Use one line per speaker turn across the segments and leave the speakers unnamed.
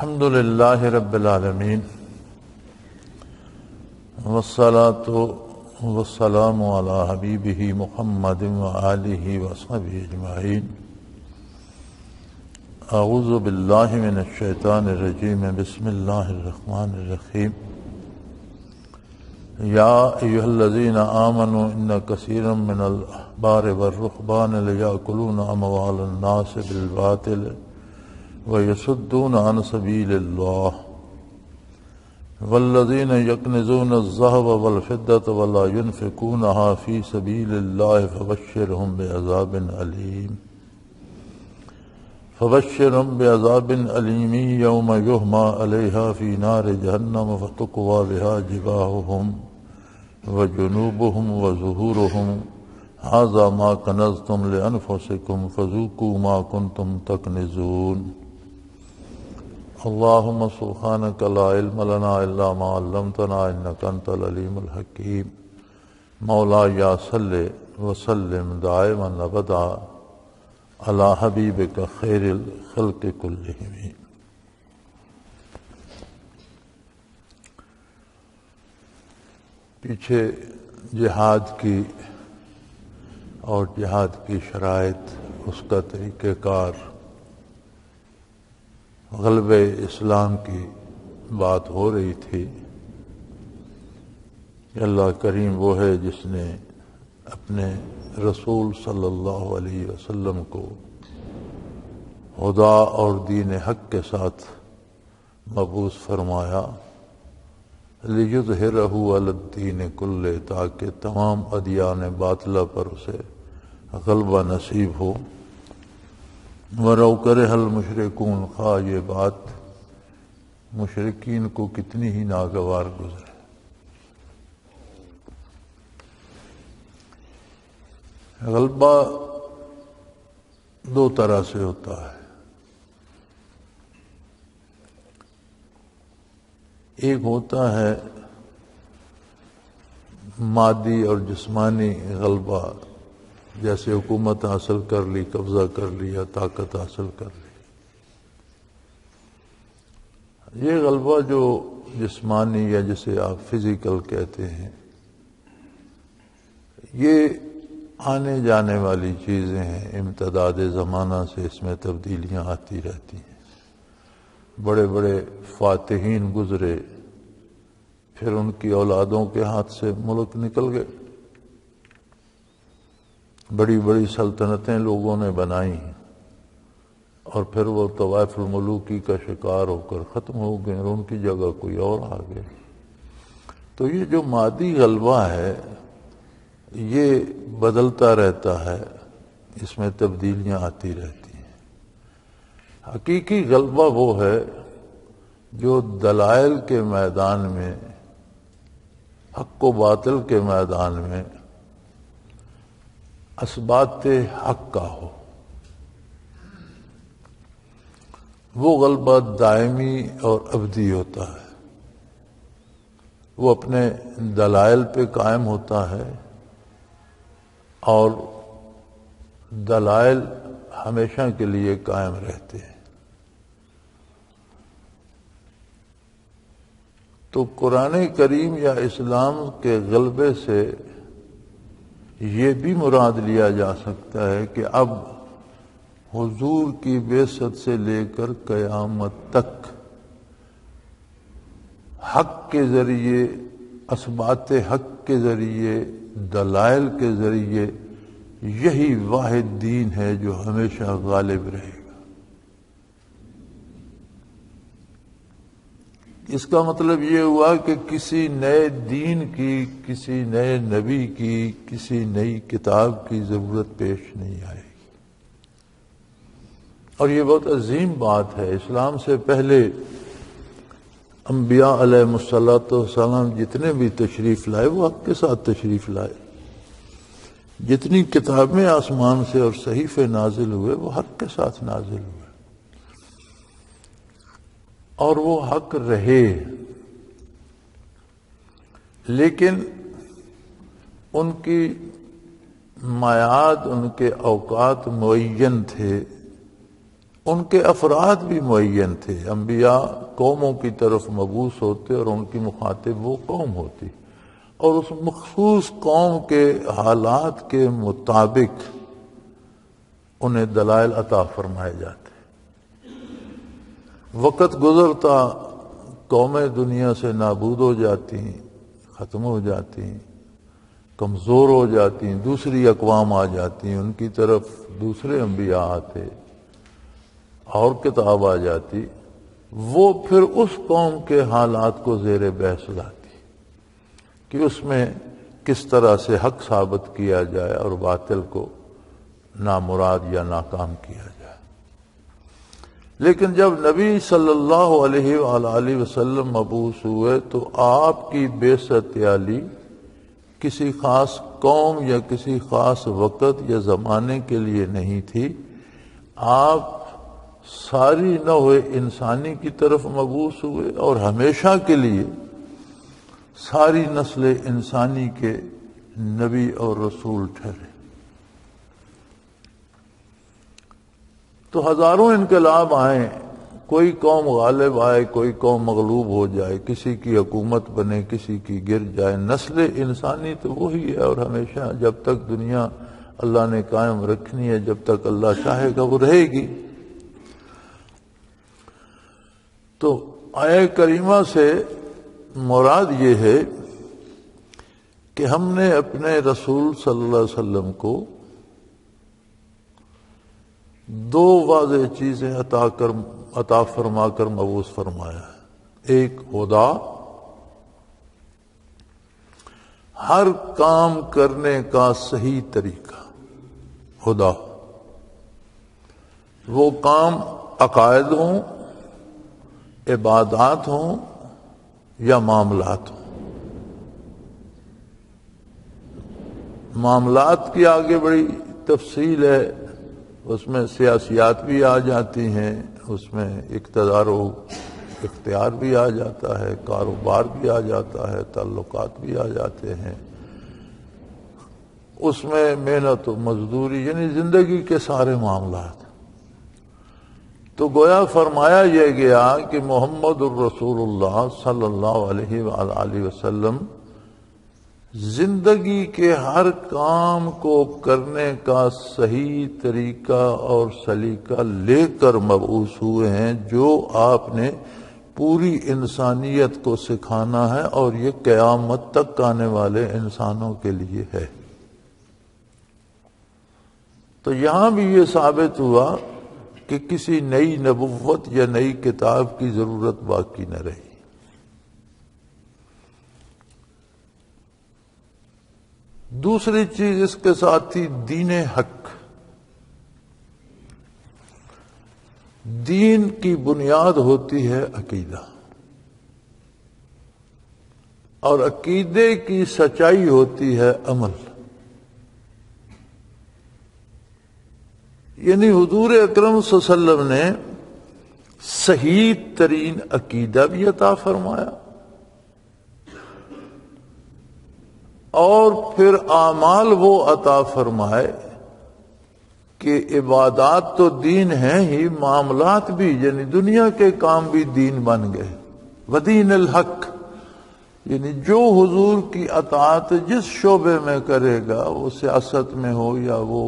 الحمد للہ رب العالمین والصلاة والسلام علی حبیبہ محمد وآلہ وصحبہ اجمعین۔ اعوذ باللہ من الشیطان الرجیم، بسم اللہ الرحمن الرحیم۔ یا ایھا الذین آمنوا ان کثیرا من الاحبار والرہبان لیأکلون اموال الناس بالباطل وَيَصُدُّونَ عَنْ سَبِيلِ اللَّهِ وَالَّذِينَ يَكْنِزُونَ الذَّهَبَ وَالْفِضَّةَ وَلَا يُنْفِقُونَهَا فِي سَبِيلِ اللَّهِ فَبَشِّرْهُم بِعَذَابٍ أَلِيمٍ يَوْمَ يُحْمَىٰ عَلَيْهَا فِي نَارِ جَهَنَّمَ فَتُكْوَىٰ بِهَا جِبَاهُهُمْ وَجُنُوبُهُمْ وَظُهُورُهُمْ هَٰذَا مَا كَنَزْتُمْ لِأَنفُسِكُمْ فَذُوقُوا مَا كُنتُمْ تَكْنِزُونَ۔ اللہم سبحانک لا علم لنا الا ما علمتنا انک انت العلیم الحکیم۔ مولایا صلی وسلم دائما ابدا علی حبیبک خیر الخلق کلہم۔ پیچھے جہاد کی اور جہاد کی شرائط، اس کا طریقہ کار، غلبہ اسلام کی بات ہو رہی تھی کہ اللہ کریم وہ ہے جس نے اپنے رسول صلی اللہ علیہ وسلم کو ہدا اور دین حق کے ساتھ مبعوث فرمایا، لِیُظْہِرَہُ عَلَى الدِّینِ کُلِّہ، تاکہ تمام ادیان باطلہ پر اسے غلبہ نصیب ہو۔ وَلَوْ کَرِہَ الْمُشْرِکُونَ، خواہ یہ بات مشرکین کو کتنی ہی ناگوار گزرے۔ غلبہ دو طرح سے ہوتا ہے، ایک ہوتا ہے مادی اور جسمانی غلبہ، جیسے حکومت حاصل کر لی، قبضہ کر لیا، طاقت حاصل کر لی۔ یہ غلبہ جو جسمانی یا جسے آپ فزیکل کہتے ہیں، یہ آنے جانے والی چیزیں ہیں، امتداد زمانہ سے اس میں تبدیلیاں آتی رہتی ہیں۔ بڑے بڑے فاتحین گزرے، پھر ان کی اولادوں کے ہاتھ سے ملک نکل گئے، بڑی بڑی سلطنتیں لوگوں نے بنائی اور پھر وہ طوائف الملوکی کا شکار ہو کر ختم ہو گئے اور ان کی جگہ کوئی اور آ گئے۔ تو یہ جو مادی غلبہ ہے یہ بدلتا رہتا ہے، اس میں تبدیلیاں آتی رہتی ہیں۔ حقیقی غلبہ وہ ہے جو دلائل کے میدان میں، حق و باطل کے میدان میں اثبات حق کا ہو۔ وہ غلبہ دائمی اور ابدی ہوتا ہے، وہ اپنے دلائل پہ قائم ہوتا ہے اور دلائل ہمیشہ کے لیے قائم رہتے ہیں۔ تو قرآن کریم یا اسلام کے غلبے سے یہ بھی مراد لیا جا سکتا ہے کہ اب حضور کی بعثت سے لے کر قیامت تک حق کے ذریعے، اثبات حق کے ذریعے، دلائل کے ذریعے یہی واحد دین ہے جو ہمیشہ غالب رہے گا۔ اس کا مطلب یہ ہوا کہ کسی نئے دین کی، کسی نئے نبی کی، کسی نئی کتاب کی ضرورت پیش نہیں آئے گی۔ اور یہ بہت عظیم بات ہے۔ اسلام سے پہلے انبیاء علیہ السلام جتنے بھی تشریف لائے وہ حق کے ساتھ تشریف لائے۔ جتنی کتابیں آسمان سے اور صحیفے نازل ہوئے وہ حق کے ساتھ نازل ہوئے، اور وہ حق رہے، لیکن ان کی میعاد، ان کے اوقات معین تھے، ان کے افراد بھی معین تھے. انبیاء قوموں کی طرف مبعوث ہوتے اور ان کی مخاطب وہ قوم ہوتی، اور اس مخصوص قوم کے حالات کے مطابق انہیں دلائل عطا فرمائے جاتے. وقت گزرتا قومیں دنیا سے نابود ہو جاتی ہیں، ختم ہو جاتی ہیں، کمزور ہو جاتی ہیں، دوسری اقوام آ جاتی ہیں، ان کی طرف دوسرے انبیاء آتے اور کتاب آ جاتی، وہ پھر اس قوم کے حالات کو زیر بحث لاتی کہ اس میں کس طرح سے حق ثابت کیا جائے اور باطل کو نامراد یا ناکام کیا جائے. لیکن جب نبی صلی اللہ علیہ وآلہ وسلم مبعوث ہوئے تو آپ کی بعثت عالی کسی خاص قوم یا کسی خاص وقت یا زمانے کے لیے نہیں تھی. آپ ساری نوع انسانی کی طرف مبعوث ہوئے اور ہمیشہ کے لیے ساری نسل انسانی کے نبی اور رسول ٹھہرے. تو ہزاروں انقلاب آئیں، کوئی قوم غالب آئے، کوئی قوم مغلوب ہو جائے، کسی کی حکومت بنے، کسی کی گر جائے، نسل انسانی تو وہی ہے اور ہمیشہ جب تک دنیا اللہ نے قائم رکھنی ہے، جب تک اللہ چاہے گا وہ رہے گی. تو آیہ کریمہ سے مراد یہ ہے کہ ہم نے اپنے رسول صلی اللہ علیہ وسلم کو دو واضح چیزیں عطا فرما کر مبعوث فرمایا ہے. ایک ہدا، ہر کام کرنے کا صحیح طریقہ. ہدا وہ کام عقائد ہوں، عبادات ہوں یا معاملات ہوں. معاملات کی آگے بڑی تفصیل ہے، اس میں سیاسیات بھی آ جاتی ہیں، اس میں اقتدار و اختیار بھی آ جاتا ہے، کاروبار بھی آ جاتا ہے، تعلقات بھی آ جاتے ہیں، اس میں محنت و مزدوری، یعنی زندگی کے سارے معاملات. تو گویا فرمایا یہ گیا کہ محمد الرسول اللہ صلی اللہ علیہ وآلہ وسلم زندگی کے ہر کام کو کرنے کا صحیح طریقہ اور سلیقہ لے کر مبعوث ہوئے ہیں، جو آپ نے پوری انسانیت کو سکھانا ہے اور یہ قیامت تک آنے والے انسانوں کے لیے ہے. تو یہاں بھی یہ ثابت ہوا کہ کسی نئی نبوت یا نئی کتاب کی ضرورت باقی نہ رہی. دوسری چیز اس کے ساتھ تھی دین حق. دین کی بنیاد ہوتی ہے عقیدہ، اور عقیدے کی سچائی ہوتی ہے عمل. یعنی حضور اکرم صلی اللہ علیہ وسلم نے صحیح ترین عقیدہ بھی عطا فرمایا اور پھر اعمال وہ عطا فرمائے کہ عبادات تو دین ہیں ہی، معاملات بھی، یعنی دنیا کے کام بھی دین بن گئے. ودین الحق، یعنی جو حضور کی اطاعت جس شعبے میں کرے گا، وہ سیاست میں ہو یا وہ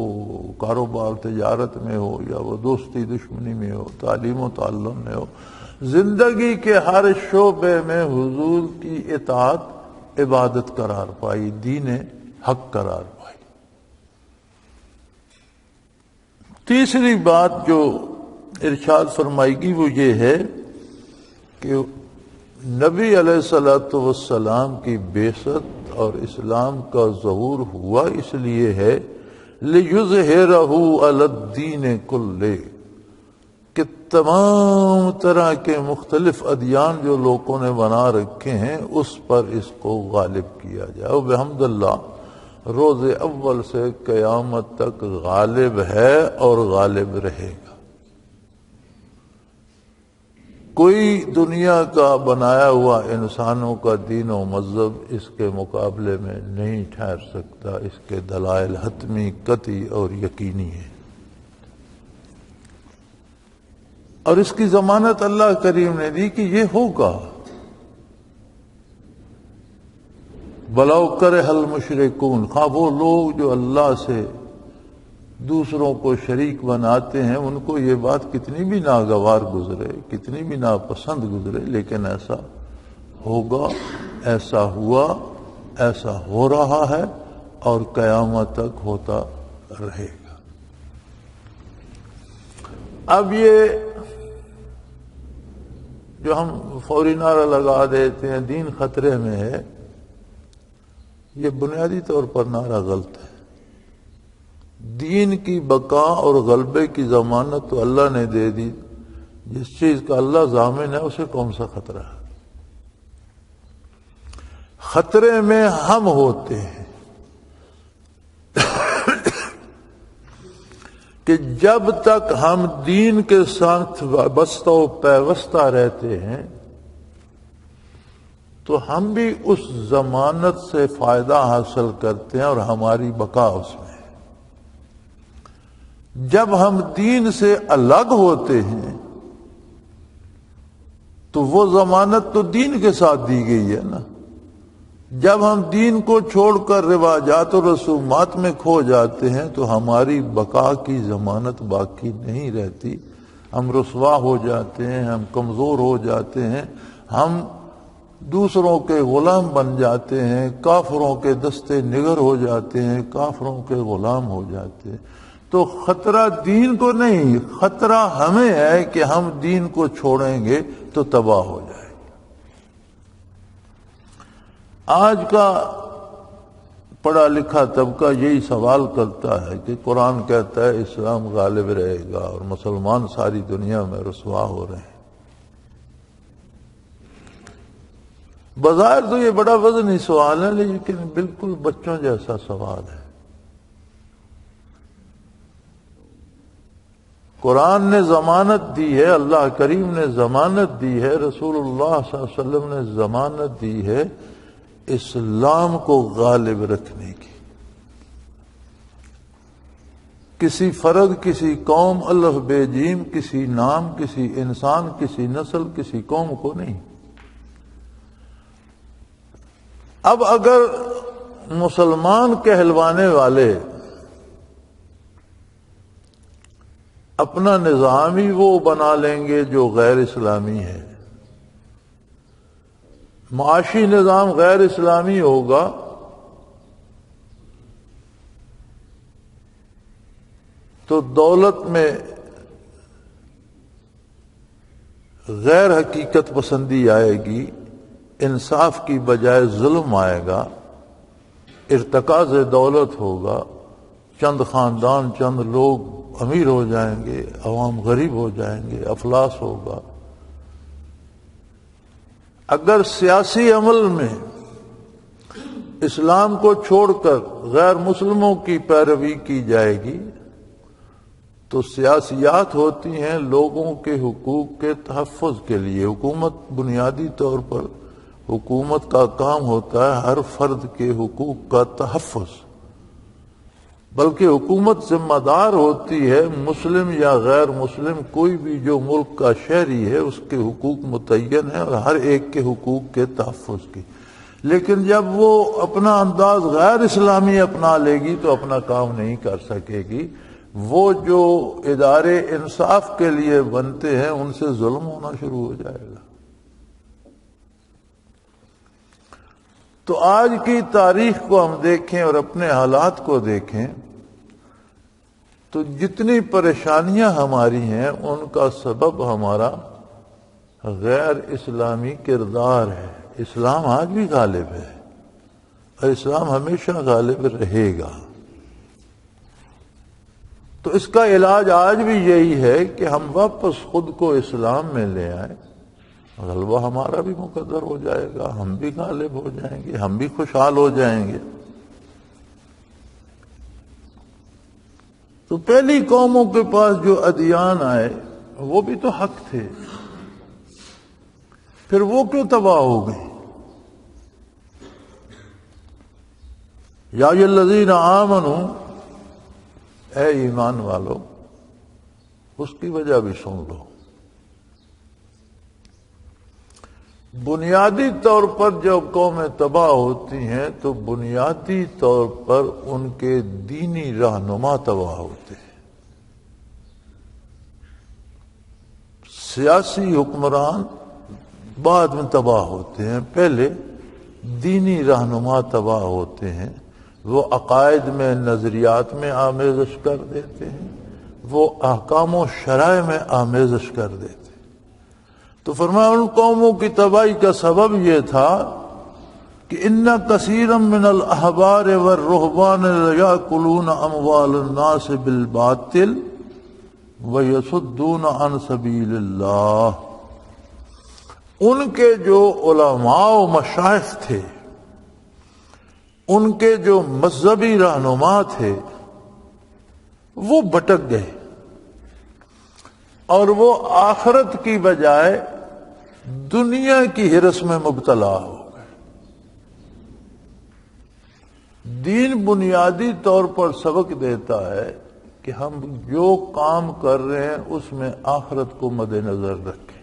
کاروبار تجارت میں ہو یا وہ دوستی دشمنی میں ہو، تعلیم و تعلم میں ہو، زندگی کے ہر شعبے میں حضور کی اطاعت عبادت قرار پائی، دین حق قرار پائی. تیسری بات جو ارشاد فرمائی گی وہ یہ ہے کہ نبی علیہ الصلوۃ والسلام کی بعثت اور اسلام کا ظہور ہوا اس لیے ہے لِيُظْهِرَهُ عَلَى الدِّينِ كُلِّهِ، کہ تمام طرح کے مختلف ادیان جو لوگوں نے بنا رکھے ہیں اس پر اس کو غالب کیا جائے. اور بحمد اللہ روز اول سے قیامت تک غالب ہے اور غالب رہے گا. کوئی دنیا کا بنایا ہوا انسانوں کا دین و مذہب اس کے مقابلے میں نہیں ٹھہر سکتا. اس کے دلائل حتمی، قطعی اور یقینی ہیں. اور اس کی ضمانت اللہ کریم نے دی کہ یہ ہوگا. وَلَوْ كَرِهَ الْمُشْرِكُونَ، خواہ وہ لوگ جو اللہ سے دوسروں کو شریک بناتے ہیں ان کو یہ بات کتنی بھی ناگوار گزرے، کتنی بھی ناپسند گزرے، لیکن ایسا ہوگا، ایسا ہوا، ایسا ہو رہا ہے اور قیامت تک ہوتا رہے گا. اب یہ جو ہم فوری نعرہ لگا دیتے ہیں دین خطرے میں ہے، یہ بنیادی طور پر نعرہ غلط ہے. دین کی بقا اور غلبے کی ضمانت تو اللہ نے دے دی. جس چیز کا اللہ ضامن ہے اسے کون سا خطرہ ہے؟ خطرے میں ہم ہوتے ہیں کہ جب تک ہم دین کے ساتھ وابستہ و پیوستہ رہتے ہیں تو ہم بھی اس ضمانت سے فائدہ حاصل کرتے ہیں اور ہماری بقا اس میں. جب ہم دین سے الگ ہوتے ہیں تو وہ ضمانت تو دین کے ساتھ دی گئی ہے نا. جب ہم دین کو چھوڑ کر رواجات و رسومات میں کھو جاتے ہیں تو ہماری بقا کی ضمانت باقی نہیں رہتی. ہم رسوا ہو جاتے ہیں، ہم کمزور ہو جاتے ہیں، ہم دوسروں کے غلام بن جاتے ہیں، کافروں کے دستے نگر ہو جاتے ہیں، کافروں کے غلام ہو جاتے ہیں. تو خطرہ دین کو نہیں، خطرہ ہمیں ہے کہ ہم دین کو چھوڑیں گے تو تباہ ہو جائے گا. آج کا پڑھا لکھا طبقہ یہی سوال کرتا ہے کہ قرآن کہتا ہے اسلام غالب رہے گا اور مسلمان ساری دنیا میں رسوا ہو رہے ہیں. بظاہر تو یہ بڑا وزنی سوال ہے، لیکن بالکل بچوں جیسا سوال ہے. قرآن نے ضمانت دی ہے، اللہ کریم نے ضمانت دی ہے، رسول اللہ صلی اللہ علیہ وسلم نے ضمانت دی ہے اسلام کو غالب رکھنے کی. کسی فرد، کسی قوم، الف بے جیم، کسی نام، کسی انسان، کسی نسل، کسی قوم کو نہیں. اب اگر مسلمان کہلوانے والے اپنا نظام ہی وہ بنا لیں گے جو غیر اسلامی ہے، معاشی نظام غیر اسلامی ہوگا، تو دولت میں غیر حقیقت پسندی آئے گی، انصاف کی بجائے ظلم آئے گا، ارتکاز دولت ہوگا، چند خاندان، چند لوگ امیر ہو جائیں گے، عوام غریب ہو جائیں گے، افلاس ہوگا. اگر سیاسی عمل میں اسلام کو چھوڑ کر غیر مسلموں کی پیروی کی جائے گی تو سیاسیات ہوتی ہیں لوگوں کے حقوق کے تحفظ کے لیے. حکومت بنیادی طور پر حکومت کا کام ہوتا ہے ہر فرد کے حقوق کا تحفظ، بلکہ حکومت ذمہ دار ہوتی ہے مسلم یا غیر مسلم کوئی بھی جو ملک کا شہری ہے اس کے حقوق متعین ہیں اور ہر ایک کے حقوق کے تحفظ کی. لیکن جب وہ اپنا انداز غیر اسلامی اپنا لے گی تو اپنا کام نہیں کر سکے گی. وہ جو ادارے انصاف کے لیے بنتے ہیں ان سے ظلم ہونا شروع ہو جائے گا. تو آج کی تاریخ کو ہم دیکھیں اور اپنے حالات کو دیکھیں تو جتنی پریشانیاں ہماری ہیں ان کا سبب ہمارا غیر اسلامی کردار ہے. اسلام آج بھی غالب ہے اور اسلام ہمیشہ غالب رہے گا. تو اس کا علاج آج بھی یہی ہے کہ ہم واپس خود کو اسلام میں لے آئیں. غلبہ ہمارا بھی مقدر ہو جائے گا، ہم بھی غالب ہو جائیں گے، ہم بھی خوشحال ہو جائیں گے. تو پہلی قوموں کے پاس جو ادیان آئے وہ بھی تو حق تھے، پھر وہ کیوں تباہ ہو گئی؟ یا الذین آمنوا، اے ایمان والو، اس کی وجہ بھی سن لو. بنیادی طور پر جب قومیں تباہ ہوتی ہیں تو بنیادی طور پر ان کے دینی رہنما تباہ ہوتے ہیں. سیاسی حکمران بعد میں تباہ ہوتے ہیں، پہلے دینی رہنما تباہ ہوتے ہیں. وہ عقائد میں، نظریات میں آمیزش کر دیتے ہیں، وہ احکام و شرائع میں آمیزش کر دیتے ہیں. تو فرمایا ان قوموں کی تباہی کا سبب یہ تھا کہ ان کثیرا من الاحبار والرہبان لیاکلون اموال الناس بالباطل ویصدون عن سبیل اللہ. ان کے جو علماء و مشائخ تھے، ان کے جو مذہبی رہنما تھے، وہ بھٹک گئے اور وہ آخرت کی بجائے دنیا کی ہرس میں مبتلا ہو گئے. دین بنیادی طور پر سبق دیتا ہے کہ ہم جو کام کر رہے ہیں اس میں آخرت کو مد نظر رکھیں.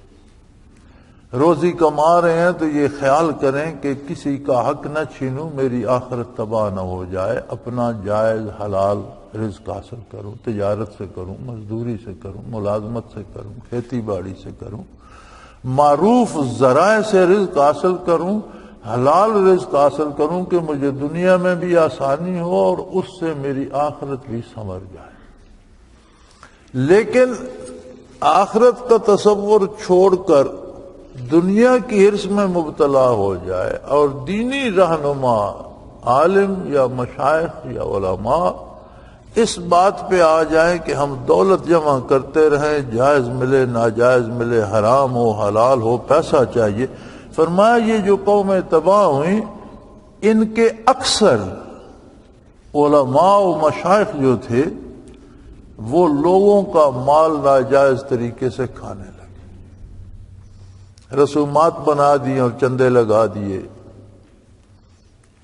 روزی کما رہے ہیں تو یہ خیال کریں کہ کسی کا حق نہ چھینوں، میری آخرت تباہ نہ ہو جائے. اپنا جائز حلال رزق حاصل کروں، تجارت سے کروں، مزدوری سے کروں، ملازمت سے کروں، کھیتی باڑی سے کروں، معروف ذرائع سے رزق حاصل کروں، حلال رزق حاصل کروں کہ مجھے دنیا میں بھی آسانی ہو اور اس سے میری آخرت بھی سنور جائے. لیکن آخرت کا تصور چھوڑ کر دنیا کی حرص میں مبتلا ہو جائے اور دینی رہنما، عالم یا مشائخ یا علماء اس بات پہ آ جائیں کہ ہم دولت جمع کرتے رہیں، جائز ملے ناجائز ملے، حرام ہو حلال ہو، پیسہ چاہیے. فرمایا یہ جو قومیں تباہ ہوئیں ان کے اکثر علماء و مشائخ جو تھے وہ لوگوں کا مال ناجائز طریقے سے کھانے لگے، رسومات بنا دی اور چندے لگا دیے.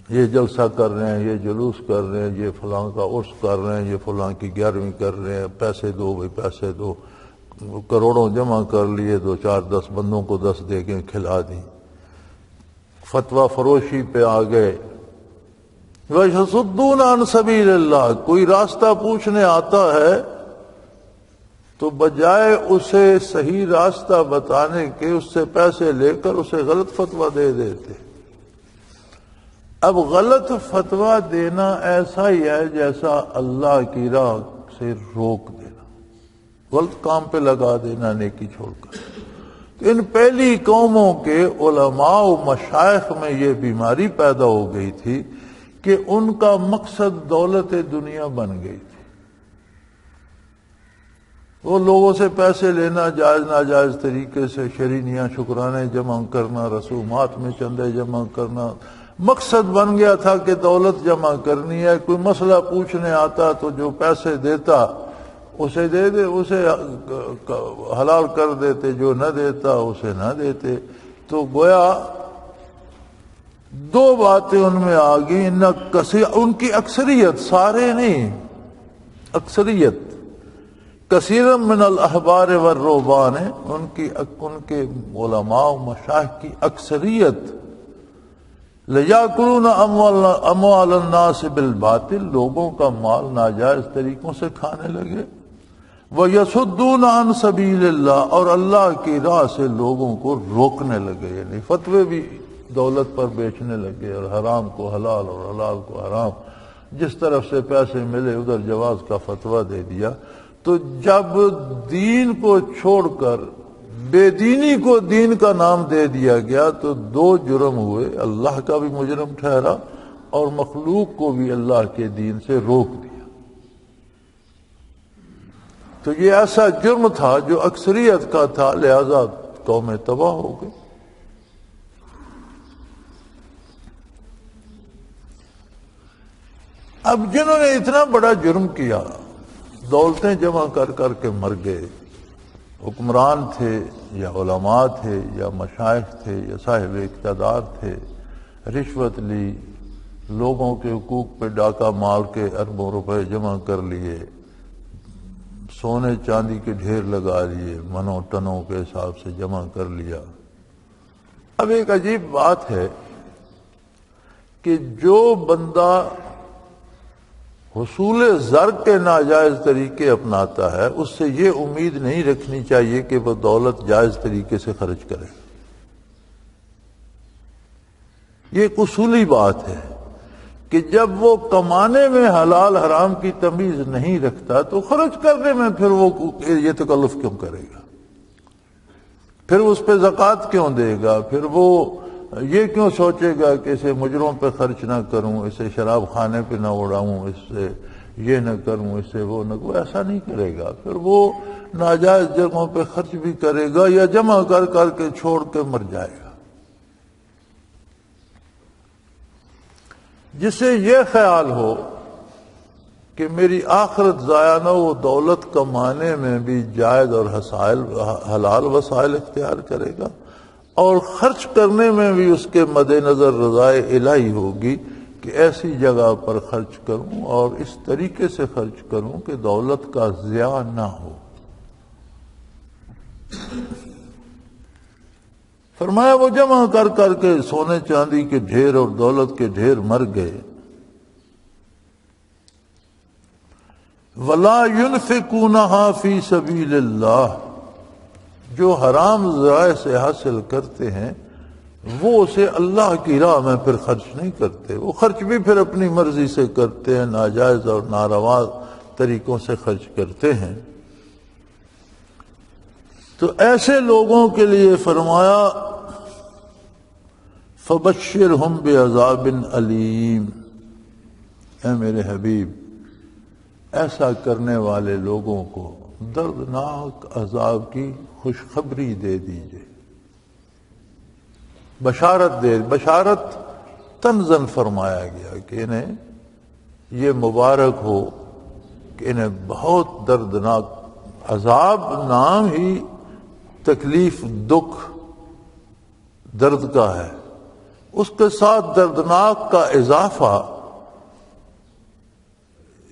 یہ جلسہ کر رہے ہیں، یہ جلوس کر رہے ہیں، یہ فلاں کا عرس کر رہے ہیں، یہ فلاں کی 11ویں کر رہے ہیں، پیسے دو بھائی پیسے دو. کروڑوں جمع کر لیے، 2 4 10 بندوں کو 10 دے کے کھلا دی. فتویٰ فروشی پہ آ گئے. وَيَصُدُّونَ عَنْ سَبِيلِ اللَّهِ. کوئی راستہ پوچھنے آتا ہے تو بجائے اسے صحیح راستہ بتانے کے اس سے پیسے لے کر اسے غلط فتویٰ دے دیتے. اب غلط فتویٰ دینا ایسا ہی ہے جیسا اللہ کی راہ سے روک دینا، غلط کام پہ لگا دینا نیکی چھوڑ کر. تو ان پہلی قوموں کے علماء و مشائخ میں یہ بیماری پیدا ہو گئی تھی کہ ان کا مقصد دولت دنیا بن گئی تھی. وہ لوگوں سے پیسے لینا، جائز ناجائز طریقے سے شرینیاں شکرانے جمع کرنا، رسومات میں چندے جمع کرنا، مقصد بن گیا تھا کہ دولت جمع کرنی ہے. کوئی مسئلہ پوچھنے آتا تو جو پیسے دیتا اسے دے دے، اسے حلال کر دیتے، جو نہ دیتا اسے نہ دیتے. تو گویا 2 باتیں ان میں آ گئی. ان کی اکثریت، سارے نہیں، اکثریت کثیر من الاحبار والرہبان، ان کے علماء و مشائخ کی اکثریت لیاکلون اموال الناس بالباطل، لوگوں کا مال ناجائز طریقوں سے کھانے لگے. وَيَصُدُّونَ عَنْ سَبِيلِ اللَّهِ، اور اللہ کی راہ سے لوگوں کو روکنے لگے. یعنی فتوے بھی دولت پر بیچنے لگے اور حرام کو حلال اور حلال کو حرام، جس طرف سے پیسے ملے ادھر جواز کا فتویٰ دے دیا. تو جب دین کو چھوڑ کر بے دینی کو دین کا نام دے دیا گیا تو 2 جرم ہوئے. اللہ کا بھی مجرم ٹھہرا اور مخلوق کو بھی اللہ کے دین سے روک دیا. تو یہ ایسا جرم تھا جو اکثریت کا تھا، لہذا قومیں تباہ ہو گئی. اب جنہوں نے اتنا بڑا جرم کیا، دولتیں جمع کر کر کے مر گئے، حکمران تھے یا علماء تھے یا مشائخ تھے یا صاحب اقتدار تھے، رشوت لی، لوگوں کے حقوق پہ ڈاکہ مار کے اربوں روپے جمع کر لیے، سونے چاندی کے ڈھیر لگا لیے، منوں ٹنوں کے حساب سے جمع کر لیا، اب ایک عجیب بات ہے کہ جو بندہ حصول زر کے ناجائز طریقے اپناتا ہے اس سے یہ امید نہیں رکھنی چاہیے کہ وہ دولت جائز طریقے سے خرچ کرے. یہ ایک اصولی بات ہے کہ جب وہ کمانے میں حلال حرام کی تمیز نہیں رکھتا تو خرچ کرنے میں پھر وہ یہ تکلف کیوں کرے گا، پھر اس پہ زکوٰۃ کیوں دے گا، پھر وہ یہ کیوں سوچے گا کہ اسے مجروں پہ خرچ نہ کروں، اسے شراب خانے پہ نہ اڑاؤں، اس سے یہ نہ کروں، اس سے وہ نہ کروں. ایسا نہیں کرے گا. پھر وہ ناجائز جگہوں پہ خرچ بھی کرے گا یا جمع کر کر کے چھوڑ کے مر جائے گا. جسے یہ خیال ہو کہ میری آخرت ضائع نہ ہو، دولت کمانے میں بھی جائز اور حلال وسائل اختیار کرے گا، اور خرچ کرنے میں بھی اس کے مد نظر رضائے الہی ہوگی کہ ایسی جگہ پر خرچ کروں اور اس طریقے سے خرچ کروں کہ دولت کا ضیاع نہ ہو. فرمایا وہ جمع کر کر کے سونے چاندی کے ڈھیر اور دولت کے ڈھیر مر گئے. وَلَا يُنْفِقُونَهَا فِي سَبِيلِ اللَّهِ، جو حرام ذرائع سے حاصل کرتے ہیں وہ اسے اللہ کی راہ میں پھر خرچ نہیں کرتے. وہ خرچ بھی پھر اپنی مرضی سے کرتے ہیں، ناجائز اور ناروا طریقوں سے خرچ کرتے ہیں. تو ایسے لوگوں کے لیے فرمایا فَبَشِّرْهُمْ بِعَذَابٍ أَلِيمٍ، اے میرے حبیب ایسا کرنے والے لوگوں کو دردناک عذاب کی خوشخبری دے دیجئے، بشارت تنزن فرمایا گیا کہ انہیں یہ مبارک ہو کہ انہیں بہت دردناک عذاب، نام ہی تکلیف، دکھ، درد کا ہے، اس کے ساتھ دردناک کا اضافہ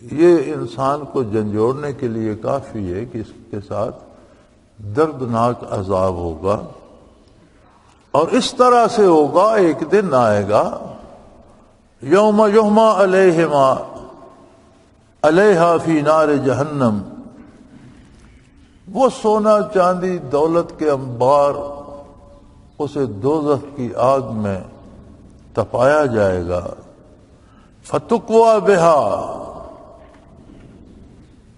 یہ انسان کو جھنجھوڑنے کے لیے کافی ہے کہ اس کے ساتھ دردناک عذاب ہوگا. اور اس طرح سے ہوگا، ایک دن آئے گا یوم یحمى علیہا فی نار جہنم، وہ سونا چاندی دولت کے انبار اسے دوزخ کی آگ میں تپایا جائے گا. فتقوی بہا،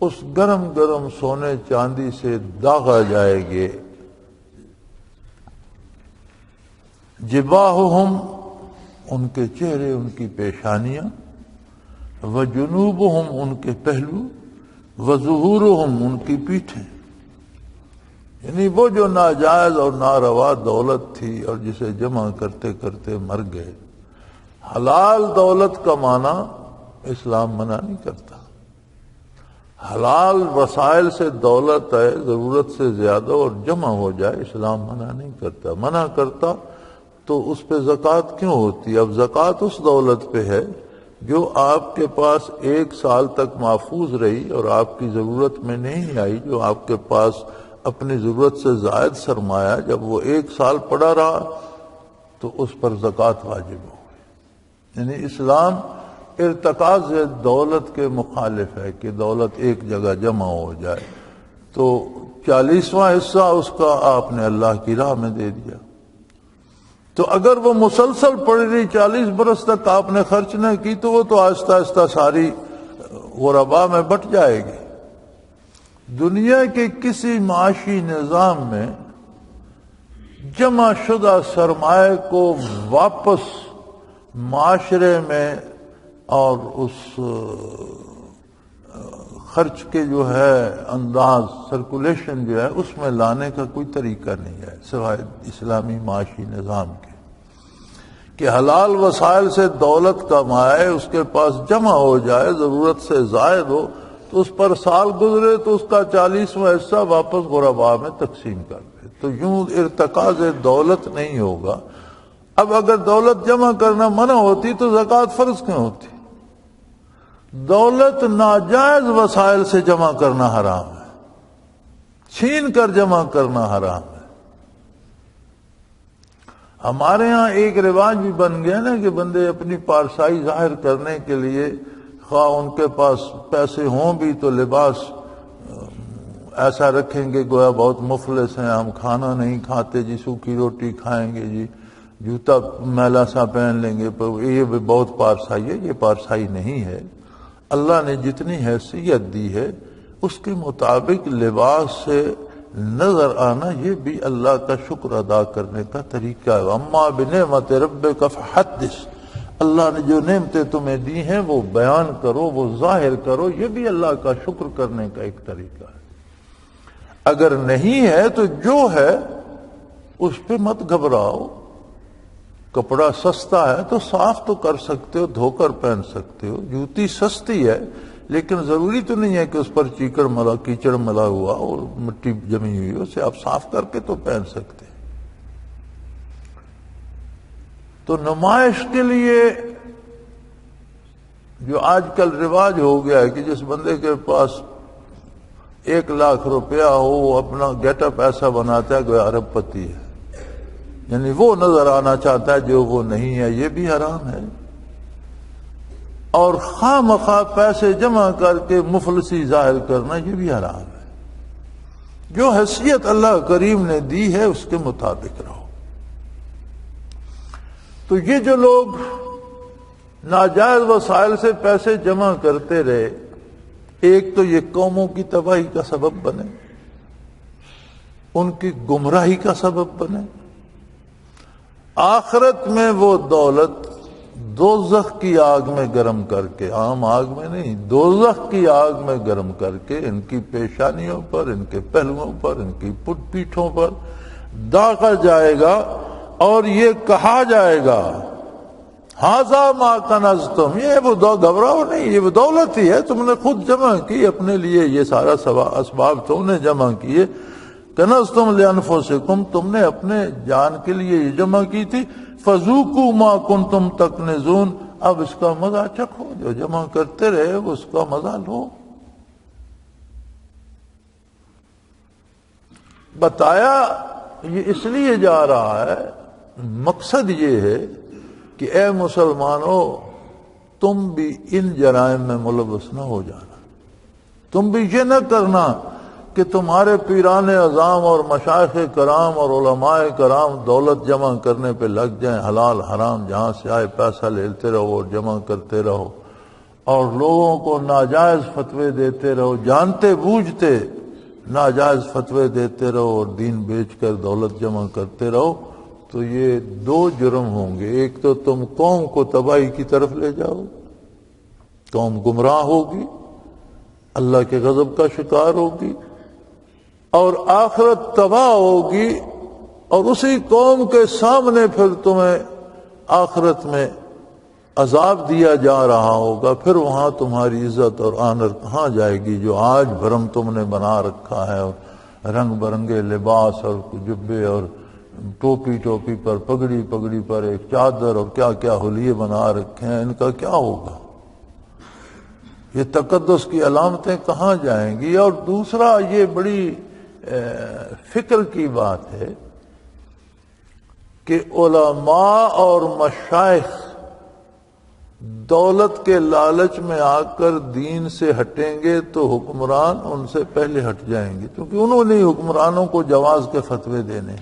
اس گرم گرم سونے چاندی سے داغا جائے گے. جباہہم، ان کے چہرے، ان کی پیشانیاں، وجنوبہم، ان کے پہلو، وظہورہم، ان کی پیٹھیں. یعنی وہ جو ناجائز اور ناروا دولت تھی اور جسے جمع کرتے کرتے مر گئے. حلال دولت کمانا اسلام منع نہیں کرتا. حلال وسائل سے دولت ہے، ضرورت سے زیادہ اور جمع ہو جائے، اسلام منع نہیں کرتا. منع کرتا تو اس پہ زکوٰۃ کیوں ہوتی؟ اب زکوٰۃ اس دولت پہ ہے جو آپ کے پاس ایک سال تک محفوظ رہی اور آپ کی ضرورت میں نہیں آئی، جو آپ کے پاس اپنی ضرورت سے زائد سرمایہ جب وہ ایک سال پڑا رہا تو اس پر زکوٰۃ واجب ہو گئی. یعنی اسلام ارتکاز دولت کے مخالف ہے کہ دولت ایک جگہ جمع ہو جائے تو 40واں حصہ اس کا آپ نے اللہ کی راہ میں دے دیا. تو اگر وہ مسلسل پڑی رہی 40 برس تک آپ نے خرچ نہ کی تو وہ تو آہستہ آہستہ ساری غربا میں بٹ جائے گی. دنیا کے کسی معاشی نظام میں جمع شدہ سرمایہ کو واپس معاشرے میں اور اس خرچ کے جو ہے انداز، سرکولیشن جو ہے اس میں لانے کا کوئی طریقہ نہیں ہے سوائے اسلامی معاشی نظام کے، کہ حلال وسائل سے دولت کمائے، اس کے پاس جمع ہو جائے، ضرورت سے زائد ہو تو اس پر سال گزرے تو اس کا 40واں حصہ واپس غرباء میں تقسیم کر دے. تو یوں ارتکاز دولت نہیں ہوگا. اب اگر دولت جمع کرنا منع ہوتی تو زکوٰۃ فرض کیوں ہوتی؟ دولت ناجائز وسائل سے جمع کرنا حرام ہے، چھین کر جمع کرنا حرام ہے. ہمارے ہاں ایک رواج بھی بن گیا نا کہ بندے اپنی پارسائی ظاہر کرنے کے لیے خواہ ان کے پاس پیسے ہوں بھی تو لباس ایسا رکھیں گے گویا بہت مفلس ہیں، ہم کھانا نہیں کھاتے جی، سوکھی روٹی کھائیں گے جی، جوتا میلا سا پہن لیں گے، پر یہ بھی بہت پارسائی ہے۔ یہ پارسائی نہیں ہے۔ اللہ نے جتنی حیثیت دی ہے اس کے مطابق لباس سے نظر آنا یہ بھی اللہ کا شکر ادا کرنے کا طریقہ ہے۔ اما بنعمت ربک فحدث، اللہ نے جو نعمتیں تمہیں دی ہیں وہ بیان کرو، وہ ظاہر کرو، یہ بھی اللہ کا شکر کرنے کا ایک طریقہ ہے۔ اگر نہیں ہے تو جو ہے اس پہ مت گھبراؤ۔ کپڑا سستا ہے تو صاف تو کر سکتے ہو، دھو کر پہن سکتے ہو۔ جوتی سستی ہے لیکن ضروری تو نہیں ہے کہ اس پر کیچڑ ملا ہوا اور مٹی جمی ہوئی ہو، اسے آپ صاف کر کے تو پہن سکتے ہیں۔ تو نمائش کے لیے جو آج کل رواج ہو گیا ہے کہ جس بندے کے پاس 1,00,000 روپیہ ہو وہ اپنا گیٹ اپ ایسا بناتا ہے کہ ارب پتی ہے، یعنی وہ نظر آنا چاہتا ہے جو وہ نہیں ہے، یہ بھی حرام ہے۔ اور خواہ مخواہ پیسے جمع کر کے مفلسی ظاہر کرنا یہ بھی حرام ہے۔ جو حیثیت اللہ کریم نے دی ہے اس کے مطابق رہو۔ تو یہ جو لوگ ناجائز وسائل سے پیسے جمع کرتے رہے، ایک تو یہ قوموں کی تباہی کا سبب بنے، ان کی گمراہی کا سبب بنے، آخرت میں وہ دولت دوزخ کی آگ میں گرم کر کے، عام آگ میں نہیں، دوزخ کی آگ میں گرم کر کے ان کی پیشانیوں پر، ان کے پہلوؤں پر، ان کی پٹ پیٹھوں پر داغا جائے گا، اور یہ کہا جائے گا ھذا ما کنزتم، یہ وہ گھبراؤ نہیں، یہ وہ دولت ہی ہے، تم نے خود جمع کی اپنے لیے، یہ سارا اسباب تم نے جمع کیے، کنزتم لانفسکم، تم نے اپنے جان کے لیے یہ جمع کی تھی، فذوقوا ما کنتم تکنزون، اب اس کا مزہ چکھو، جو جمع کرتے رہے اس کا مزہ لو۔ بتایا یہ اس لیے جا رہا ہے، مقصد یہ ہے کہ اے مسلمانوں تم بھی ان جرائم میں ملوث نہ ہو جانا، تم بھی یہ نہ کرنا کہ تمہارے پیران اعظام اور مشائخ کرام اور علماء کرام دولت جمع کرنے پہ لگ جائیں، حلال حرام جہاں سے آئے پیسہ لیتے رہو اور جمع کرتے رہو، اور لوگوں کو ناجائز فتوے دیتے رہو، جانتے بوجھتے ناجائز فتوے دیتے رہو اور دین بیچ کر دولت جمع کرتے رہو، تو یہ دو جرم ہوں گے۔ ایک تو تم قوم کو تباہی کی طرف لے جاؤ، قوم گمراہ ہوگی، اللہ کے غضب کا شکار ہوگی، اور آخرت تباہ ہوگی، اور اسی قوم کے سامنے پھر تمہیں آخرت میں عذاب دیا جا رہا ہوگا، پھر وہاں تمہاری عزت اور آنر کہاں جائے گی جو آج بھرم تم نے بنا رکھا ہے، اور رنگ برنگے لباس اور جبے اور ٹوپی پر، پگڑی پر ایک چادر اور کیا کیا حلیے بنا رکھے ہیں، ان کا کیا ہوگا؟ یہ تقدس کی علامتیں کہاں جائیں گی؟ اور دوسرا یہ بڑی فکر کی بات ہے کہ علماء اور مشائخ دولت کے لالچ میں آ کر دین سے ہٹیں گے تو حکمران ان سے پہلے ہٹ جائیں گے، کیونکہ انہوں نے حکمرانوں کو جواز کے فتوے دینے،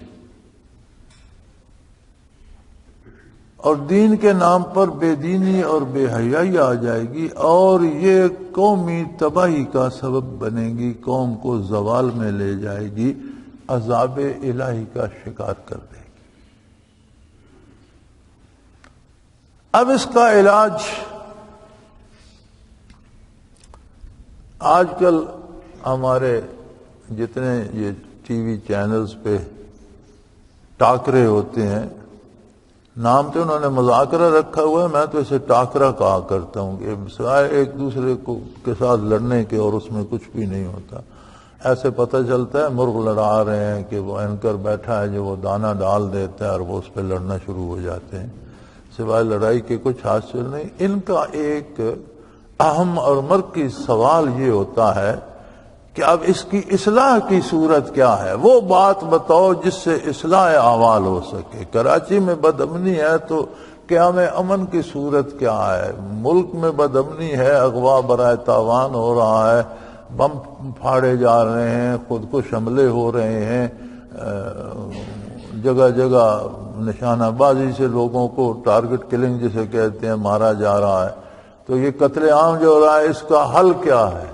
اور دین کے نام پر بے دینی اور بے حیائی آ جائے گی، اور یہ قومی تباہی کا سبب بنے گی، قوم کو زوال میں لے جائے گی، عذاب الہی کا شکار کر دے گی۔ اب اس کا علاج آج کل ہمارے جتنے یہ ٹی وی چینلز پہ ٹاکرے ہوتے ہیں، نام تو انہوں نے مذاکرہ رکھا ہوا ہے، میں تو اسے ٹاکرا کہا کرتا ہوں کہ سوائے ایک دوسرے کے ساتھ لڑنے کے اور اس میں کچھ بھی نہیں ہوتا۔ ایسے پتہ چلتا ہے مرغ لڑا رہے ہیں کہ وہ اینکر بیٹھا ہے جو وہ دانہ ڈال دیتا ہے اور وہ اس پہ لڑنا شروع ہو جاتے ہیں، سوائے لڑائی کے کچھ حاصل نہیں۔ ان کا ایک اہم اور مرکزی سوال یہ ہوتا ہے کہ اب اس کی اصلاح کی صورت کیا ہے، وہ بات بتاؤ جس سے اصلاح احوال ہو سکے۔ کراچی میں بدامنی ہے تو قیام امن کی صورت کیا ہے؟ ملک میں بدامنی ہے، اغوا برائے تاوان ہو رہا ہے، بم پھاڑے جا رہے ہیں، خودکش حملے ہو رہے ہیں، جگہ جگہ نشانہ بازی سے لوگوں کو ٹارگٹ کلنگ جسے کہتے ہیں مارا جا رہا ہے۔ تو یہ قتل عام جو ہو رہا ہے اس کا حل کیا ہے؟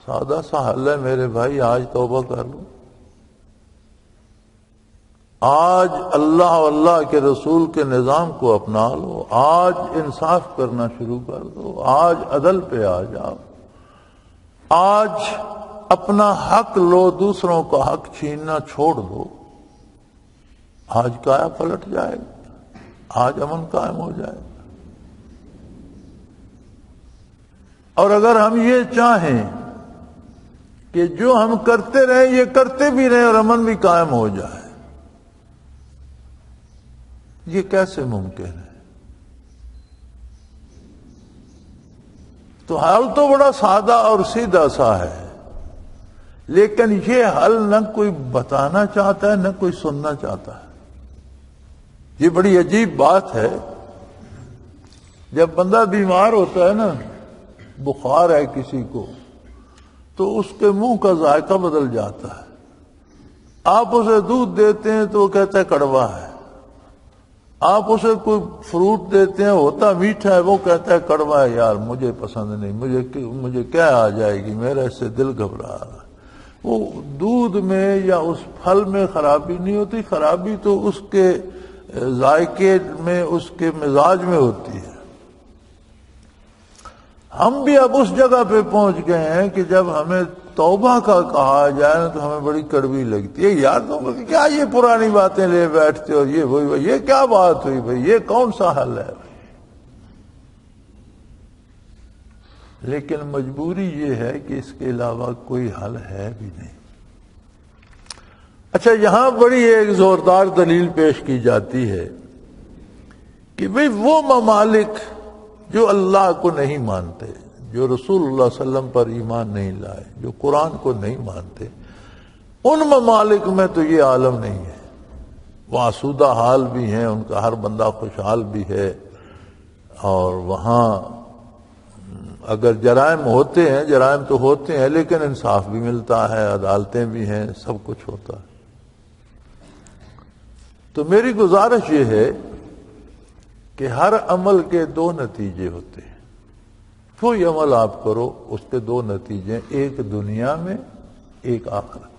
سادہ سا حل ہے میرے بھائی، آج توبہ کر لو، آج اللہ اور اللہ کے رسول کے نظام کو اپنا لو، آج انصاف کرنا شروع کر دو، آج عدل پہ آ جاؤ، آج اپنا حق لو، دوسروں کا حق چھیننا چھوڑ دو، آج کایا پلٹ جائے گا، آج امن قائم ہو جائے گا۔ اور اگر ہم یہ چاہیں کہ جو ہم کرتے رہیں یہ کرتے بھی رہیں اور امن بھی قائم ہو جائے، یہ کیسے ممکن ہے؟ تو حل تو بڑا سادہ اور سیدھا سا ہے، لیکن یہ حل نہ کوئی بتانا چاہتا ہے نہ کوئی سننا چاہتا ہے۔ یہ بڑی عجیب بات ہے، جب بندہ بیمار ہوتا ہے نا، بخار ہے کسی کو، تو اس کے منہ کا ذائقہ بدل جاتا ہے۔ آپ اسے دودھ دیتے ہیں تو وہ کہتا ہے کڑوا ہے، آپ اسے کوئی فروٹ دیتے ہیں ہوتا میٹھا ہے، وہ کہتا ہے کڑوا ہے، یار مجھے پسند نہیں، مجھے کیا آ جائے گی، میرا اس سے دل گھبرا رہا ہے۔ وہ دودھ میں یا اس پھل میں خرابی نہیں ہوتی، خرابی تو اس کے ذائقے میں، اس کے مزاج میں ہوتی ہے۔ ہم بھی اب اس جگہ پہ پہنچ گئے ہیں کہ جب ہمیں توبہ کا کہا جائے نا تو ہمیں بڑی کڑوی لگتی ہے، یار تم کیا یہ پرانی باتیں لے بیٹھتے ہو، یہ وہی یہ کیا بات ہوئی بھائی، یہ کون سا حل ہے؟ لیکن مجبوری یہ ہے کہ اس کے علاوہ کوئی حل ہے بھی نہیں۔ اچھا، یہاں بڑی ایک زوردار دلیل پیش کی جاتی ہے کہ بھئی وہ ممالک جو اللہ کو نہیں مانتے، جو رسول اللہ صلی اللہ علیہ وسلم پر ایمان نہیں لائے، جو قرآن کو نہیں مانتے، ان ممالک میں تو یہ عالم نہیں ہے، وہ آسودہ حال بھی ہیں، ان کا ہر بندہ خوشحال بھی ہے، اور وہاں اگر جرائم ہوتے ہیں، جرائم تو ہوتے ہیں، لیکن انصاف بھی ملتا ہے، عدالتیں بھی ہیں، سب کچھ ہوتا ہے۔ تو میری گزارش یہ ہے کہ ہر عمل کے دو نتیجے ہوتے ہیں، کوئی عمل آپ کرو اس کے دو نتیجے، ایک دنیا میں ایک آخرت۔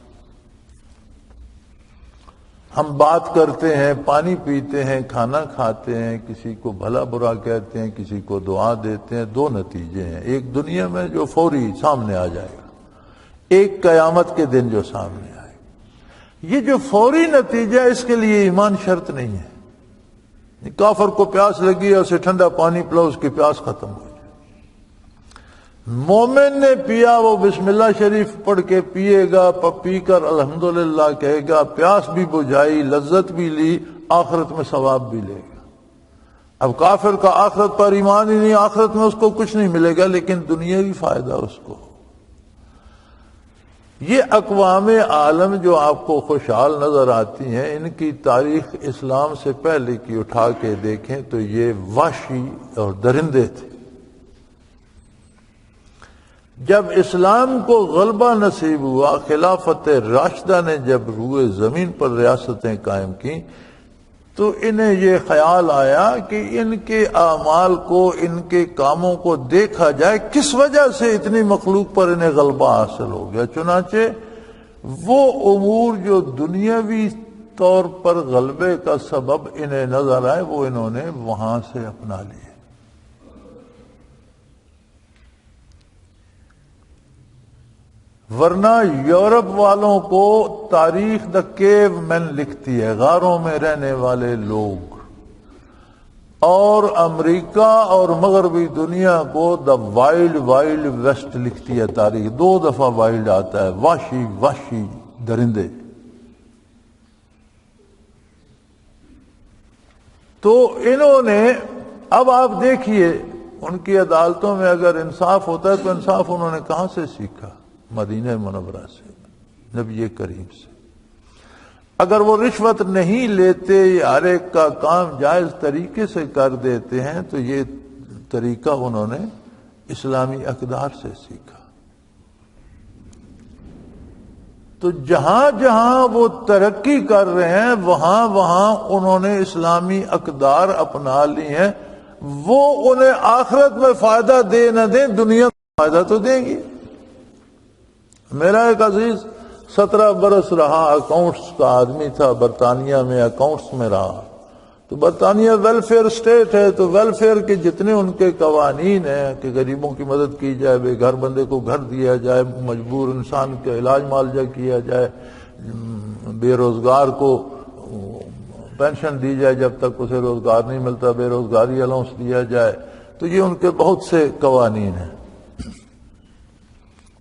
ہم بات کرتے ہیں، پانی پیتے ہیں، کھانا کھاتے ہیں، کسی کو بھلا برا کہتے ہیں، کسی کو دعا دیتے ہیں، دو نتیجے ہیں، ایک دنیا میں جو فوری سامنے آ جائے گا، ایک قیامت کے دن جو سامنے آئے گا۔ یہ جو فوری نتیجہ ہے اس کے لیے ایمان شرط نہیں ہے۔ کافر کو پیاس لگی ہے، اسے ٹھنڈا پانی پلاؤ، اس کی پیاس ختم ہو جائے۔ مومن نے پیا، وہ بسم اللہ شریف پڑھ کے پیے گا، پی کر الحمدللہ کہے گا، پیاس بھی بجھائی، لذت بھی لی، آخرت میں ثواب بھی لے گا۔ اب کافر کا آخرت پر ایمان ہی نہیں، آخرت میں اس کو کچھ نہیں ملے گا، لیکن دنیاوی فائدہ اس کو۔ یہ اقوام عالم جو آپ کو خوشحال نظر آتی ہیں، ان کی تاریخ اسلام سے پہلے کی اٹھا کے دیکھیں تو یہ وحشی اور درندے تھے۔ جب اسلام کو غلبہ نصیب ہوا، خلافت راشدہ نے جب روئے زمین پر ریاستیں قائم کی، تو انہیں یہ خیال آیا کہ ان کے اعمال کو، ان کے کاموں کو دیکھا جائے، کس وجہ سے اتنی مخلوق پر انہیں غلبہ حاصل ہو گیا۔ چنانچہ وہ امور جو دنیاوی طور پر غلبے کا سبب انہیں نظر آئے، وہ انہوں نے وہاں سے اپنا لیے۔ ورنہ یورپ والوں کو تاریخ دا کیو مین لکھتی ہے، غاروں میں رہنے والے لوگ، اور امریکہ اور مغربی دنیا کو دا وائلڈ وائلڈ ویسٹ لکھتی ہے تاریخ۔ 2 دفعہ وائلڈ آتا ہے، وحشی وحشی درندے۔ تو انہوں نے، اب آپ دیکھیے ان کی عدالتوں میں اگر انصاف ہوتا ہے تو انصاف انہوں نے کہاں سے سیکھا؟ مدینہ منورہ سے، نبی کریم سے۔ اگر وہ رشوت نہیں لیتے، ہر ایک کا کام جائز طریقے سے کر دیتے ہیں، تو یہ طریقہ انہوں نے اسلامی اقدار سے سیکھا۔ تو جہاں جہاں وہ ترقی کر رہے ہیں وہاں وہاں انہوں نے اسلامی اقدار اپنا لی ہیں۔ وہ انہیں آخرت میں فائدہ دے نہ دیں، دنیا میں فائدہ تو دیں گی۔ میرا ایک عزیز 17 برس رہا، اکاؤنٹس کا آدمی تھا، برطانیہ میں اکاؤنٹس میں رہا۔ تو برطانیہ ویلفیئر اسٹیٹ ہے، تو ویلفیئر کے جتنے ان کے قوانین ہیں کہ غریبوں کی مدد کی جائے، بے گھر بندے کو گھر دیا جائے، مجبور انسان کا علاج معالجہ کیا جائے، بے روزگار کو پینشن دی جائے جب تک اسے روزگار نہیں ملتا، بے روزگاری الاؤنس دیا جائے، تو یہ ان کے بہت سے قوانین ہیں۔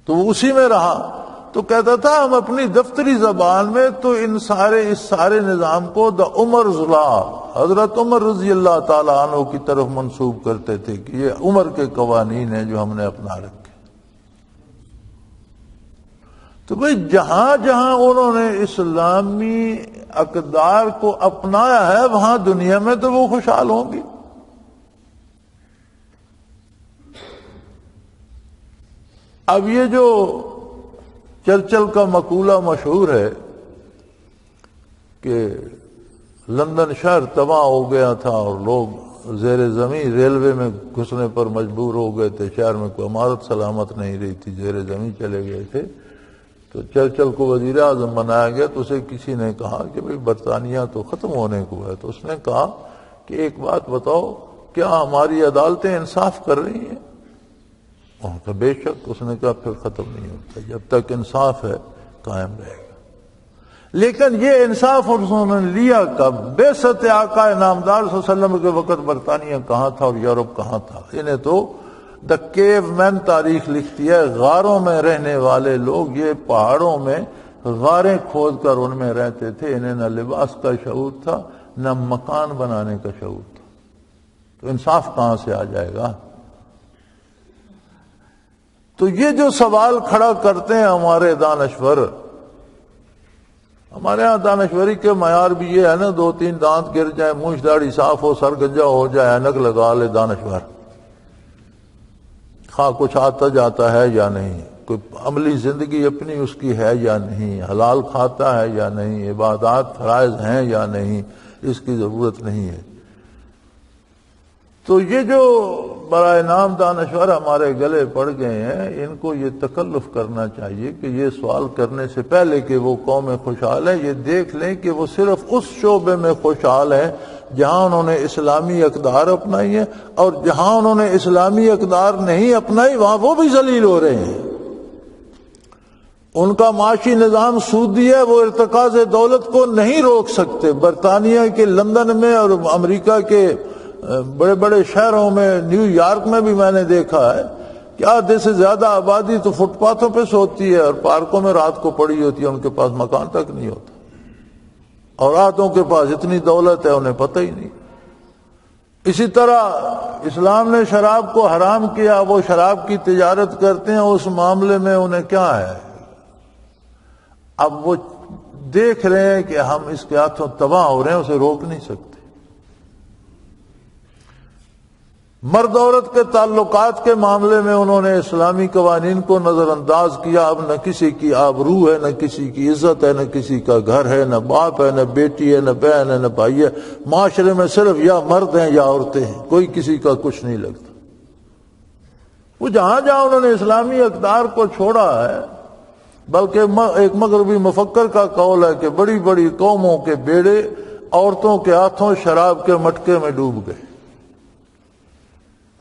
تو وہ اسی میں رہا، تو کہتا تھا ہم اپنی دفتری زبان میں تو اس سارے نظام کو دا عمر's law، حضرت عمر رضی اللہ تعالیٰ عنہ کی طرف منسوب کرتے تھے کہ یہ عمر کے قوانین ہیں جو ہم نے اپنا رکھے۔ تو بھئی جہاں جہاں انہوں نے اسلامی اقدار کو اپنایا ہے وہاں دنیا میں تو وہ خوشحال ہوں گی۔ اب یہ جو چرچل کا مقولہ مشہور ہے کہ لندن شہر تباہ ہو گیا تھا اور لوگ زیر زمین ریلوے میں گھسنے پر مجبور ہو گئے تھے، شہر میں کوئی عمارت سلامت نہیں رہی تھی، زیر زمین چلے گئے تھے، تو چرچل کو وزیر اعظم بنایا گیا۔ تو اسے کسی نے کہا کہ بھئی برطانیہ تو ختم ہونے کو ہے، تو اس نے کہا کہ ایک بات بتاؤ، کیا ہماری عدالتیں انصاف کر رہی ہیں؟ تو بے شک۔ اس نے کہا پھر ختم نہیں ہوتا، جب تک انصاف ہے قائم رہے گا۔ لیکن یہ انصاف انہوں نے لیا کب؟ بعثت آقا نامدار صلی اللہ علیہ وسلم کے وقت برطانیہ کہاں تھا اور یورپ کہاں تھا؟ انہیں تو دا کیو مین تاریخ لکھتی ہے، غاروں میں رہنے والے لوگ، یہ پہاڑوں میں غاریں کھود کر ان میں رہتے تھے، انہیں نہ لباس کا شعور تھا نہ مکان بنانے کا شعور تھا، تو انصاف کہاں سے آ جائے گا؟ تو یہ جو سوال کھڑا کرتے ہیں ہمارے دانشور، ہمارے ہاں دانشوری کے معیار بھی یہ ہے نا، 2-3 دانت گر جائیں، مونچھ داڑھی صاف ہو، سر گنجا ہو جائے، اینک لگا لے دانشور، خواہ کچھ آتا جاتا ہے یا نہیں، کوئی عملی زندگی اپنی اس کی ہے یا نہیں، حلال کھاتا ہے یا نہیں، عبادات فرائض ہیں یا نہیں، اس کی ضرورت نہیں ہے۔ تو یہ جو برائے نام دانشور ہمارے گلے پڑ گئے ہیں، ان کو یہ تکلف کرنا چاہیے کہ یہ سوال کرنے سے پہلے کہ وہ قوم خوشحال ہے، یہ دیکھ لیں کہ وہ صرف اس شعبے میں خوشحال ہے جہاں انہوں نے اسلامی اقدار اپنائی ہیں، اور جہاں انہوں نے اسلامی اقدار نہیں اپنائی وہاں وہ بھی ذلیل ہو رہے ہیں۔ ان کا معاشی نظام سودی ہے، وہ ارتکاز دولت کو نہیں روک سکتے۔ برطانیہ کے لندن میں اور امریکہ کے بڑے بڑے شہروں میں، نیو یارک میں بھی میں نے دیکھا ہے کہ آدھے سے زیادہ آبادی تو فٹ پاتھوں پہ سوتی ہے اور پارکوں میں رات کو پڑی ہوتی ہے، ان کے پاس مکان تک نہیں ہوتا، اور آدھوں کے پاس اتنی دولت ہے انہیں پتہ ہی نہیں۔ اسی طرح اسلام نے شراب کو حرام کیا، وہ شراب کی تجارت کرتے ہیں، اس معاملے میں انہیں کیا ہے؟ اب وہ دیکھ رہے ہیں کہ ہم اس کے ہاتھوں تباہ ہو رہے ہیں، اسے روک نہیں سکتے۔ مرد عورت کے تعلقات کے معاملے میں انہوں نے اسلامی قوانین کو نظر انداز کیا۔ اب نہ کسی کی آبرو ہے، نہ کسی کی عزت ہے، نہ کسی کا گھر ہے، نہ باپ ہے، نہ بیٹی ہے، نہ بہن ہے، نہ بھائی ہے، معاشرے میں صرف یا مرد ہیں یا عورتیں ہیں، کوئی کسی کا کچھ نہیں لگتا۔ وہ جہاں جہاں انہوں نے اسلامی اقدار کو چھوڑا ہے، بلکہ ایک مغربی مفکر کا قول ہے کہ بڑی بڑی قوموں کے بیڑے عورتوں کے ہاتھوں شراب کے مٹکے میں ڈوب گئے۔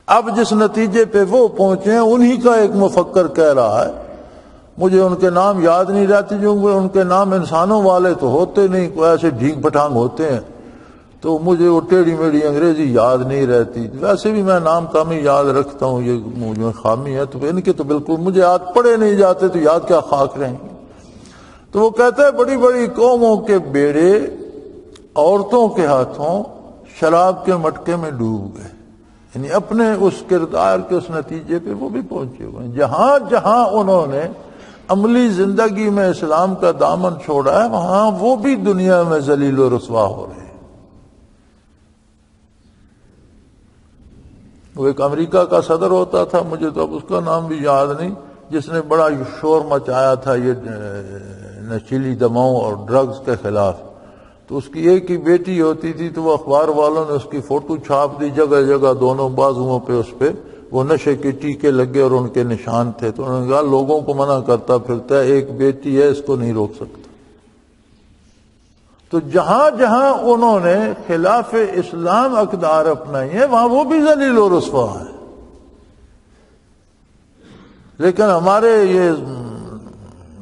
اب جس نتیجے پہ وہ پہنچے ہیں انہی کا ایک مفکر کہہ رہا ہے، مجھے ان کے نام یاد نہیں رہتے، جو ان کے نام انسانوں والے تو ہوتے نہیں، کوئی ایسے ڈھینگ پٹانگ ہوتے ہیں، تو مجھے وہ ٹیڑھی میڑھی انگریزی یاد نہیں رہتی۔ ویسے بھی میں نام کم ہی یاد رکھتا ہوں، یہ مجھے خامی ہے، تو ان کے تو بالکل مجھے یاد پڑے نہیں جاتے، تو یاد کیا خاک رہیں گے۔ تو وہ کہتا ہے بڑی بڑی قوموں کے بیڑے عورتوں کے ہاتھوں شراب کے مٹکے میں ڈوب گئے، یعنی اپنے اس کردار کے اس نتیجے پہ وہ بھی پہنچے ہوئے ہیں۔ جہاں جہاں انہوں نے عملی زندگی میں اسلام کا دامن چھوڑا ہے، وہاں وہ بھی دنیا میں ذلیل و رسوا ہو رہے ہیں۔ وہ ایک امریکہ کا صدر ہوتا تھا، مجھے تو اب اس کا نام بھی یاد نہیں، جس نے بڑا شور مچایا تھا یہ نشیلی دواؤں اور ڈرگز کے خلاف۔ تو اس کی ایک ہی بیٹی ہوتی تھی، تو وہ اخبار والوں نے اس کی فوٹو چھاپ دی، جگہ جگہ دونوں بازوؤں پہ اس پہ وہ نشے کے ٹیکے لگے اور ان کے نشان تھے۔ تو انہوں نے کہا لوگوں کو منع کرتا پھرتا ہے، ایک بیٹی ہے، اس کو نہیں روک سکتا۔ تو جہاں جہاں انہوں نے خلاف اسلام اقدار اپنائی ہیں، وہاں وہ بھی ذلیل و رسوا ہے۔ لیکن ہمارے یہ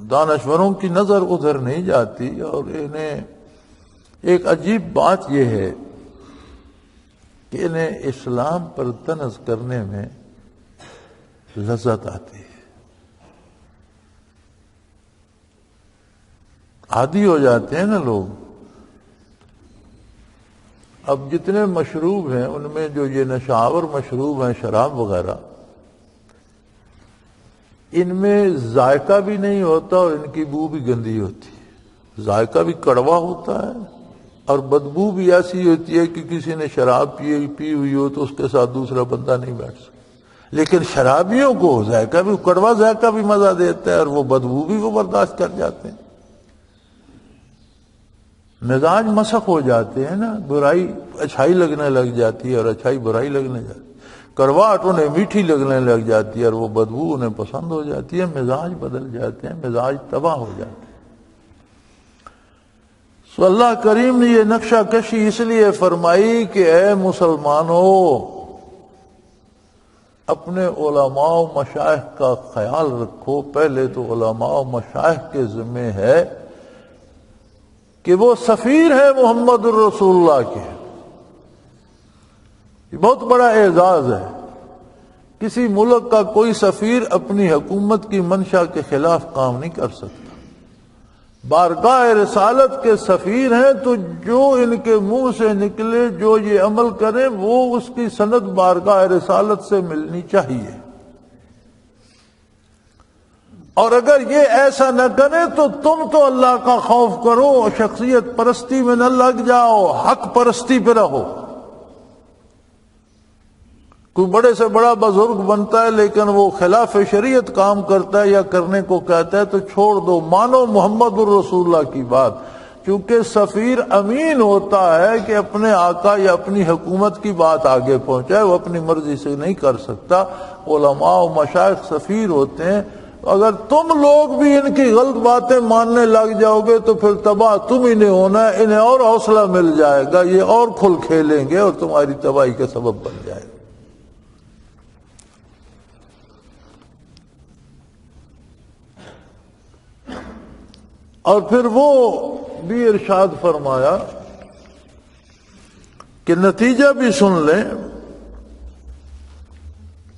دانشوروں کی نظر ادھر نہیں جاتی، اور انہیں ایک عجیب بات یہ ہے کہ انہیں اسلام پر طنز کرنے میں لذت آتی ہے، عادی ہو جاتے ہیں نا لوگ۔ اب جتنے مشروب ہیں ان میں جو یہ نشاور مشروب ہیں، شراب وغیرہ، ان میں ذائقہ بھی نہیں ہوتا اور ان کی بو بھی گندی ہوتی ہے۔ ذائقہ بھی کڑوا ہوتا ہے اور بدبو بھی ایسی ہوتی ہے کہ کسی نے شراب پی ہوئی ہو تو اس کے ساتھ دوسرا بندہ نہیں بیٹھ سکتا۔ لیکن شرابیوں کو ذائقہ بھی، کڑوا ذائقہ بھی مزہ دیتا ہے اور وہ بدبو بھی وہ برداشت کر جاتے ہیں۔ مزاج مسخ ہو جاتے ہیں نا، برائی اچھائی لگنے لگ جاتی ہے اور اچھائی برائی لگنے جاتی ہے، کرواہٹ انہیں میٹھی لگنے لگ جاتی ہے اور وہ بدبو انہیں پسند ہو جاتی ہے، مزاج بدل جاتے ہیں، مزاج تباہ ہو جاتے ہیں۔ سو اللہ کریم نے یہ نقشہ کشی اس لیے فرمائی کہ اے مسلمانوں، اپنے علماء و مشائخ کا خیال رکھو۔ پہلے تو علماء و مشائخ کے ذمہ ہے کہ وہ سفیر ہے محمد الرسول اللہ کے۔ یہ بہت بڑا اعزاز ہے۔ کسی ملک کا کوئی سفیر اپنی حکومت کی منشا کے خلاف کام نہیں کر سکتا۔ بارگاہ رسالت کے سفیر ہیں، تو جو ان کے منہ سے نکلے، جو یہ عمل کریں، وہ اس کی سند بارگاہ رسالت سے ملنی چاہیے۔ اور اگر یہ ایسا نہ کرے تو تم تو اللہ کا خوف کرو، شخصیت پرستی میں نہ لگ جاؤ، حق پرستی پہ رہو۔ کوئی بڑے سے بڑا بزرگ بنتا ہے لیکن وہ خلاف شریعت کام کرتا ہے یا کرنے کو کہتا ہے تو چھوڑ دو، مانو محمد الرسول اللہ کی بات۔ کیونکہ سفیر امین ہوتا ہے کہ اپنے آقا یا اپنی حکومت کی بات آگے پہنچائے، وہ اپنی مرضی سے نہیں کر سکتا۔ علماء و مشائخ سفیر ہوتے ہیں۔ اگر تم لوگ بھی ان کی غلط باتیں ماننے لگ جاؤ گے تو پھر تباہ تم ہی نے ہونا ہے، انہیں اور حوصلہ مل جائے گا، یہ اور کھل کھیلیں گے اور تمہاری تباہی کا سبب بن جائے گا۔ اور پھر وہ بھی ارشاد فرمایا کہ نتیجہ بھی سن لیں،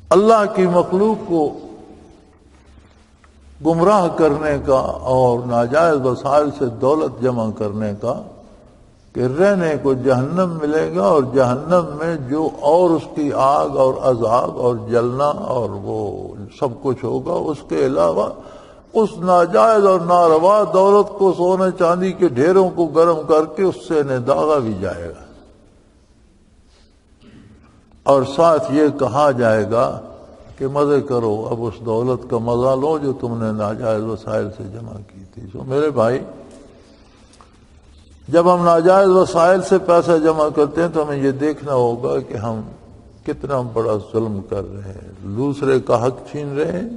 اللہ کی مخلوق کو گمراہ کرنے کا اور ناجائز وسائل سے دولت جمع کرنے کا، کہ رہنے کو جہنم ملے گا، اور جہنم میں جو اور اس کی آگ اور عذاب اور جلنا اور وہ سب کچھ ہوگا، اس کے علاوہ اس ناجائز اور ناروا دولت کو، سونے چاندی کے ڈھیروں کو گرم کر کے اس سے انہیں داغا بھی جائے گا، اور ساتھ یہ کہا جائے گا کہ مزے کرو، اب اس دولت کا مزہ لو جو تم نے ناجائز وسائل سے جمع کی تھی۔ تو میرے بھائی، جب ہم ناجائز وسائل سے پیسہ جمع کرتے ہیں تو ہمیں یہ دیکھنا ہوگا کہ ہم کتنا بڑا ظلم کر رہے ہیں، دوسرے کا حق چھین رہے ہیں،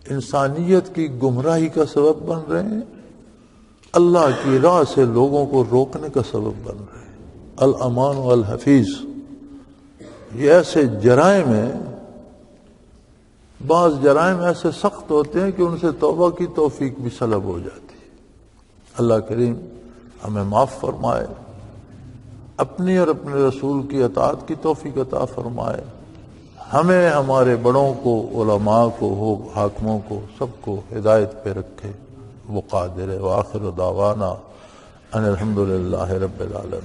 انسانیت کی گمراہی کا سبب بن رہے ہیں، اللہ کی راہ سے لوگوں کو روکنے کا سبب بن رہے ہیں۔ الامان والحفیظ، یہ ایسے جرائم ہیں، بعض جرائم ایسے سخت ہوتے ہیں کہ ان سے توبہ کی توفیق بھی سلب ہو جاتی ہے۔ اللہ کریم ہمیں معاف فرمائے، اپنی اور اپنے رسول کی اطاعت کی توفیق عطا فرمائے، ہمیں، ہمارے بڑوں کو، علماء کو، حاکموں کو، سب کو ہدایت پہ رکھے، وہ قادر ہے۔ وآخر دعوانا ان الحمدللہ رب العالمین۔